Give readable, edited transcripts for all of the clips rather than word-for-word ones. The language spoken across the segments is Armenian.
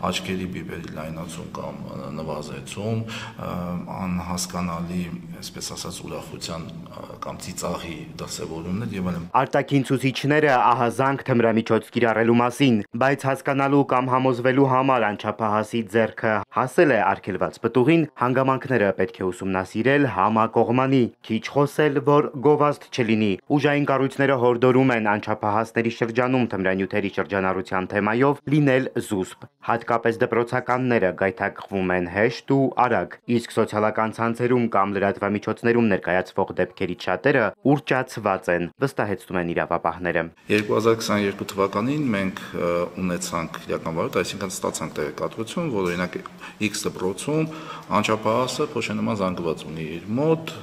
աչքերի բիբերի լայնացում կամ նվազեցում, անհասկանալի, այսպես ասած, ուրախության կամ ծիծաղի դրսևորումներ եւ այլն։ Արտաքին ցուցիչները ահազանգ թմրամիջոց կիրառելու մասին, բայց հասկանալու կամ համոզվելու համար անչափահասի ձեռքը հասել է արգելված պտուղին, հանգամանքները պետք է ուսումնասիրել համակողմանի, քիչ խոսել, որ գովազդ չլինի։ Ուժային կառույցները հորդորում են անչափահասների շրջանում թմրանյութերի շրջանառության թեմայով լինել զուսպ։ Հատկապես դպրոցականները գայթակղվում են հեշտ ու արագ, իսկ սոցիալական ցանցերում կամ լրատվամիջոցներում ներկայացվող դեպքերից շատերը ուռճացված են, վստահեցնում են իրավապահները։ 2022 թվականին մենք ունեցանք իրական վարույթ, այսինքն ստացանք տեղեկատվություն, որ օրինակ X դպրոցում անչափահասը փոշենման զանգված ունի իր մոտ,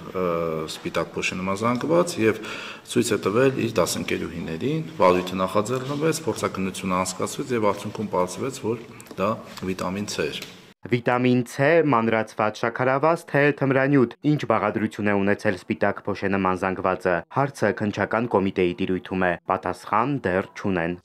սպիտակ փոշենման զանգված եւ ցույց է տվել իր դասընկերուհիներին, վարույթը նախաձեռնվեց, փորձակնությունը անցկացվեց եւ արդյունքում պարզվեց, որ դա վիտամին C էր։ Վիտամին C, մանրացված շաքարավազ, թե թմրանյութ, ինչ բաղադրություն է ունեցել սպիտակ փոշենման զանգվածը, հարցը քննչական կոմիտեի տիրույթում է, պատասխան դեռ չունեն։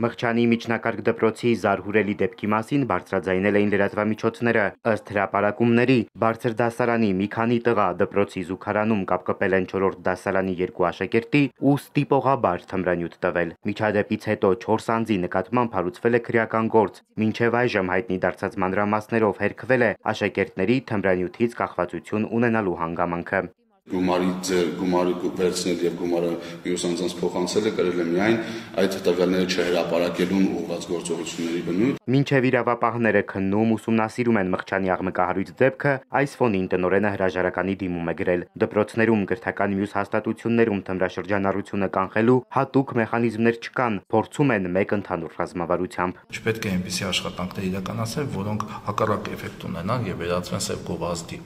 Մղչյանի միջնակարգ դպրոցի զարհուրելի դեպքի մասին բարձրաձայնել էին լրատվամիջոցները, ըստ հրապարակումների, բարձր դասարանի մի քանի տղա դպրոցի զուգարանում կապկպել են 4-րդ դասարանի 2 աշակերտի ու ստիպողաբար թմրանյութ տվել։ Միջադեպից հետո 4 անձի նկատմամբ հարուցվել է քրեական գործ, մինչև այժմ հայտնի դարձած մանրամասներով հերքվել է աշակերտների թմրանյութից կախվածություն ունենալու հանգամանքը։ Գումարը վերցնել եւ գումարը մյուս անձանց փոխանցելը կրել է միայն այդ տվյալները չհրապարակելուն ուղղված գործողությունների բնույթ։ Մինչև իրավապահները քննում ուսումնասիրում են Մղչյանի աղմկահարույց դեպքը, այս ֆոնին տնօրենը հրաժարականի դիմում է գրել։ Դպրոցներում կրթական մյուս հաստատություններում թմրաշրջանառությունը կանխելու հատուկ մեխանիզմներ չկան, փորձում են մեկ ընդհանուր ռազմավարությամբ։ Չպետք է այնպիսի աշխատանքներ իրականացնել, որոնք հակառակ էֆեկտ ունենան եւ վերածվեն սև գովազդի։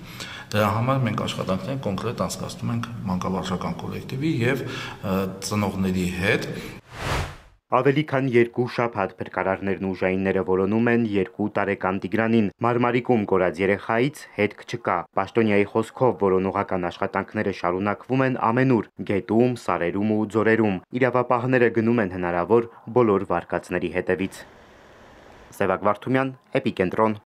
Դրա համար մենք աշխատանքներ կոնկրետ անցկացնում ենք մանկավարժական կոլեկտիվի եւ ծնողների հետ։ Ավելի քան 2 շաբաթ փրկարարներն ու ուժայինները որոնում են 2 տարեկան Տիգրանին։ Մարմարիկում կորած երեխայից հետք չկա։ Պաշտոնյայի խոսքով որոնողական աշխատանքները շարունակվում են ամենուր՝ գետում, սարերում ու ձորերում։ Իրավապահները գնում են հնարավոր բոլոր վարկածների հետևից։ Սևակ Վարդումյան, Էպիկենտրոն։